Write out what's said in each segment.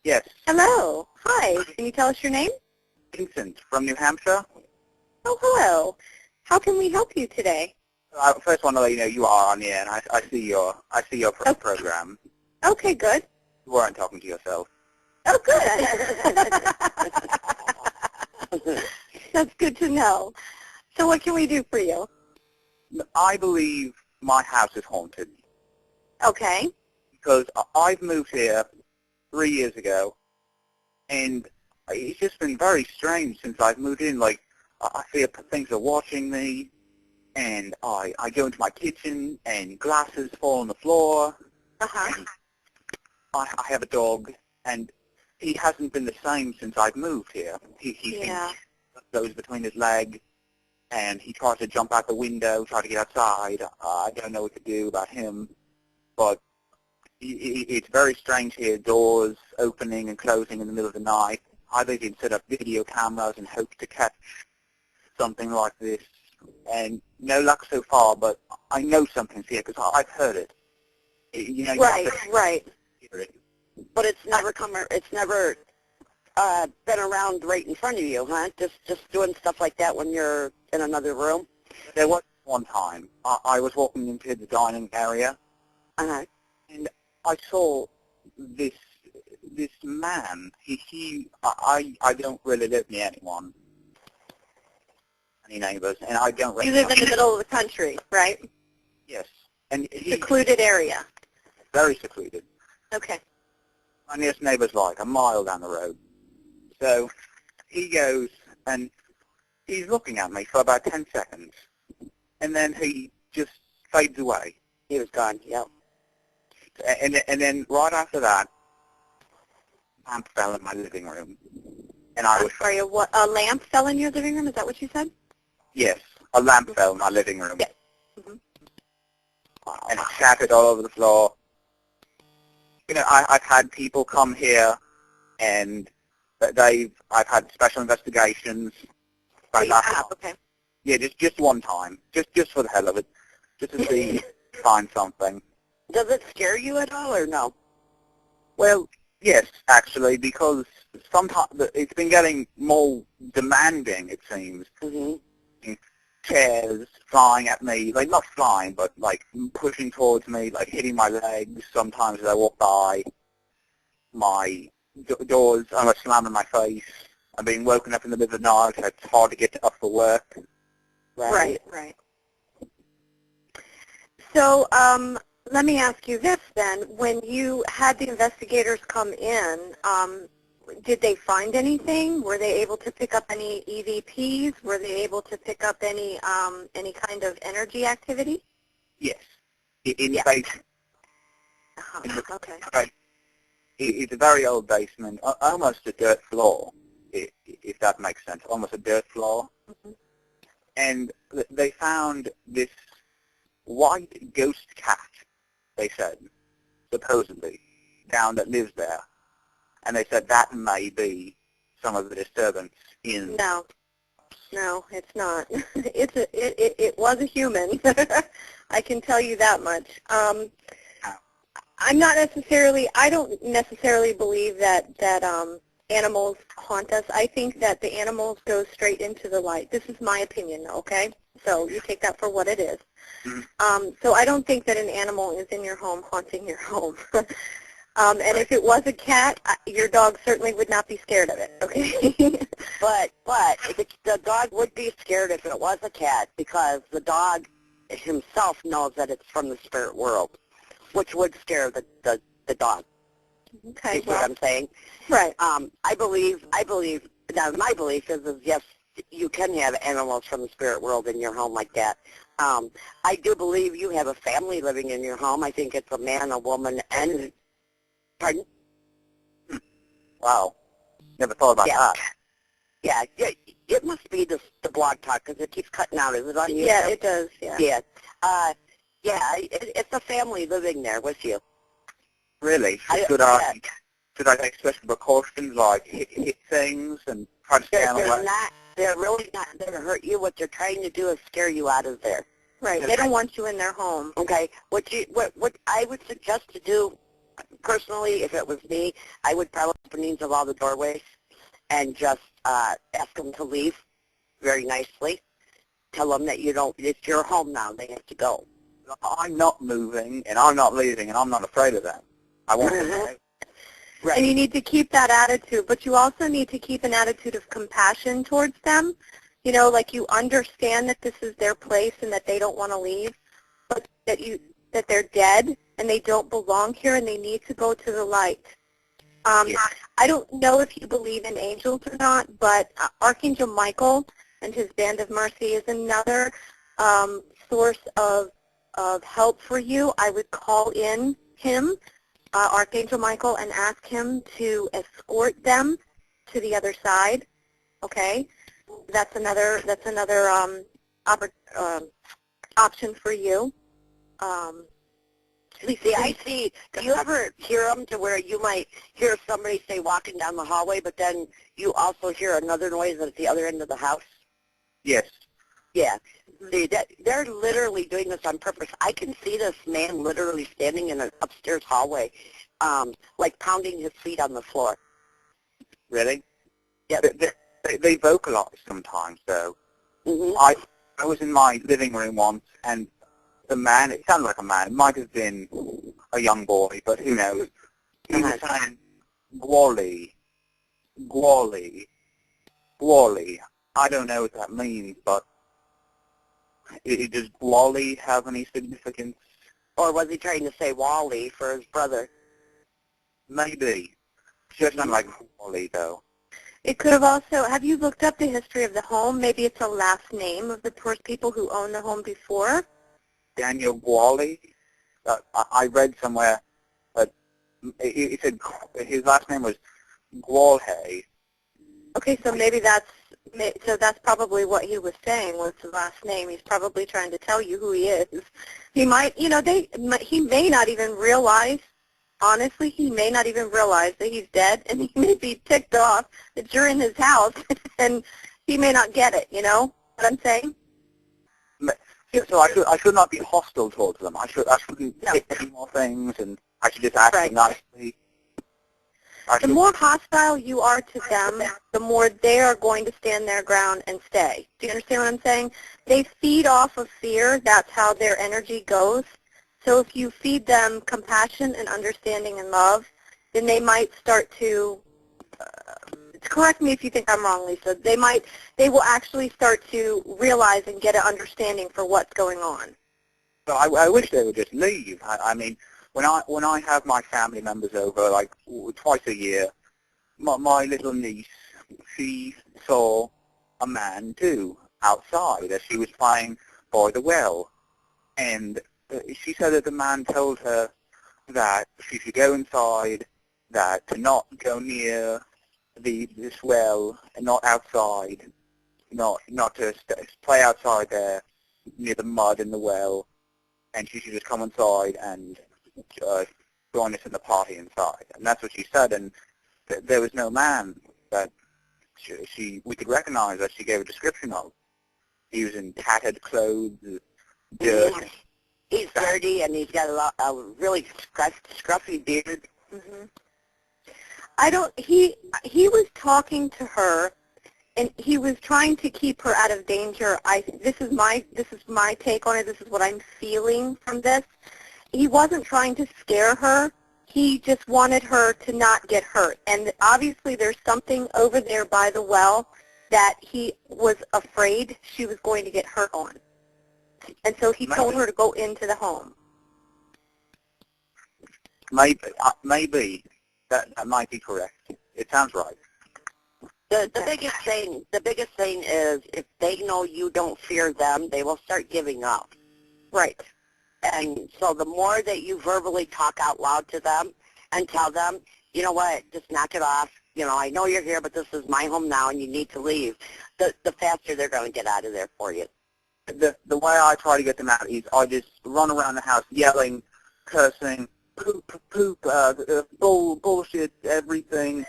Yes. Hello. Hi. Can you tell us your name? Vincent from New Hampshire. Oh, hello. How can we help you today? I first want to let you know you are on the air, and I see your Okay. program. Okay, good. You weren't talking to yourself. Oh, good. That's good to know. So what can we do for you? I believe my house is haunted Okay. because I've moved here 3 years ago, and it's just been very strange since I've moved in. Like, I feel things are watching me, and I go into my kitchen, and glasses fall on the floor. Uh-huh. And I have a dog, and he hasn't been the same since I've moved here. He Yeah. goes between his legs, and he tries to jump out the window, try to get outside. I don't know what to do about him, but it's very strange here, doors opening and closing in the middle of the night. I've even set up video cameras in hopes to catch something like this, and no luck so far, but I know something's here because I've heard it. You know, Right, right. hear it. But it's never been around right in front of you, huh? Just doing stuff like that when you're in another room? There was one time I was walking into the dining area, Uh-huh. and I saw this man. I don't really live near any neighbors, and I don't You really live in the middle of the country, right? Yes, and he's Secluded area. very secluded. Okay. My nearest neighbor's like a mile down the road. So he goes, and he's looking at me for about 10 seconds, and then he just fades away. He was gone, yep. And then right after that, a lamp fell in my living room, and I I'm was sorry, a lamp fell in your living room? Is that what you said? yes, a lamp fell in my living room, Yes. Mm-hmm. and it shattered all over the floor. You know, I've had people come here, and I've had special investigations. Like that. Okay. Yeah, just one time, just for the hell of it, just to see find something. Does it scare you at all or no? Well, yes, actually, because sometimes it's been getting more demanding, it seems. Mm-hmm. Chairs flying at me, like not flying, but like pushing towards me, like hitting my legs. Sometimes as I walk by, my doors almost slam in my face. I'm being woken up in the middle of the night. It's hard to get up for work. Right. So let me ask you this then. When you had the investigators come in, did they find anything? Were they able to pick up any EVPs? Were they able to pick up any kind of energy activity? Yes. In the basement. Uh-huh. Okay. Right. It's a very old basement, almost a dirt floor, if that makes sense, almost a dirt floor. Mm-hmm. And they found this white ghost cat, they said, supposedly, that lives there. And they said that may be some of the disturbance in... No, it's not. It was a human. I can tell you that much. I don't necessarily believe that animals haunt us. I think that the animals go straight into the light. This is my opinion, okay? So you take that for what it is. Mm-hmm. So I don't think that an animal is in your home haunting your home. And if it was a cat, your dog certainly would not be scared of it, okay? But the dog would be scared if it was a cat because the dog himself knows that it's from the spirit world, which would scare the dog. Okay. You see what I'm saying? Right. I believe, now my belief is yes, you can have animals from the spirit world in your home like that. I do believe you have a family living in your home. I think it's a man, a woman, and... Pardon? Wow. Never thought about that. Yeah, it must be the blog talk because it keeps cutting out. Is it on you? Yeah, it does, yeah. Yeah, it's a family living there with you. Really? Should I take special precautions like hit things and try to stay on the way? They're really not there to hurt you. What they're trying to do is scare you out of there. Right. They don't want you in their home. Okay. What I would suggest to do personally, if it was me, I would probably openings of all the doorways and just ask them to leave very nicely. Tell them that it's your home now. They have to go. I'm not moving, and I'm not leaving, and I'm not afraid of them. I want them to. Right. And you need to keep that attitude, but you also need to keep an attitude of compassion towards them. You know, like you understand that this is their place and that they don't want to leave, but that they're dead and they don't belong here and they need to go to the light. I don't know if you believe in angels or not, but Archangel Michael and his Band of Mercy is another source of help for you. I would call in him, Archangel Michael, and ask him to escort them to the other side. Okay, that's another option for you. I see. Do you ever hear them to where you might hear somebody say walking down the hallway, but then you also hear another noise at the other end of the house? Yes. Yeah. See, they're literally doing this on purpose. I can see this man literally standing in an upstairs hallway, like pounding his feet on the floor. Really? Yeah. They vocalize sometimes, though. Mm-hmm. I was in my living room once, and the man, it sounded like a man, it might have been a young boy, but who knows. He was saying, Gwally, Gwally, Gwally. I don't know what that means, but does Gwally have any significance? Or was he trying to say Wally for his brother? Maybe. Just sounded like Gwally, though. It could have also, have you looked up the history of the home? Maybe it's a last name of the people who owned the home before? Daniel Gwally. I read somewhere that it said his last name was Gwalhay. Okay, so maybe that's probably what he was saying was the last name. He's probably trying to tell you who he is. He might, he may not even realize, honestly, he may not even realize that he's dead, and he may be ticked off that you're in his house, and he may not get it, you know what I'm saying? So I should not be hostile towards them. I shouldn't say any more things, and I should just act nicely. The more hostile you are to them, the more they are going to stand their ground and stay. Do you understand what I'm saying? They feed off of fear. That's how their energy goes. So if you feed them compassion and understanding and love, then they might start to, correct me if you think I'm wrong, Lisa, they will actually start to realize and get an understanding for what's going on. So I wish they would just leave. I mean, when I have my family members over, like twice a year, my little niece, she saw a man too outside as she was playing by the well, and she said that the man told her that she should go inside, that to not go near this well and not outside, not to play outside there near the mud in the well, and she should just come inside and join us in the party inside. And that's what she said, and there was no man that we could recognize that she gave a description of. He was in tattered clothes, dirt. He's dirty, and he's got a really scruffy beard. Mm-hmm. He was talking to her, and he was trying to keep her out of danger. This is my take on it. This is what I'm feeling from this. He wasn't trying to scare her. He just wanted her to not get hurt. And obviously there's something over there by the well that he was afraid she was going to get hurt on. And so he told her to go into the home. Maybe that might be correct. It sounds right. The biggest thing is if they know you don't fear them, they will start giving up. Right. And so the more that you verbally talk out loud to them and tell them, you know what, just knock it off. You know, I know you're here, but this is my home now, and you need to leave. The faster they're going to get out of there for you. The way I try to get them out is I just run around the house yelling, cursing, poop, bullshit, everything.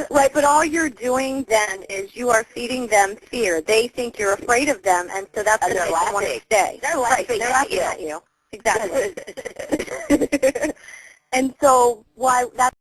Right, but all you're doing then is you are feeding them fear. They think you're afraid of them, and so that's and what they want to stay. They're laughing, they're laughing at you. Exactly. Exactly. And so that's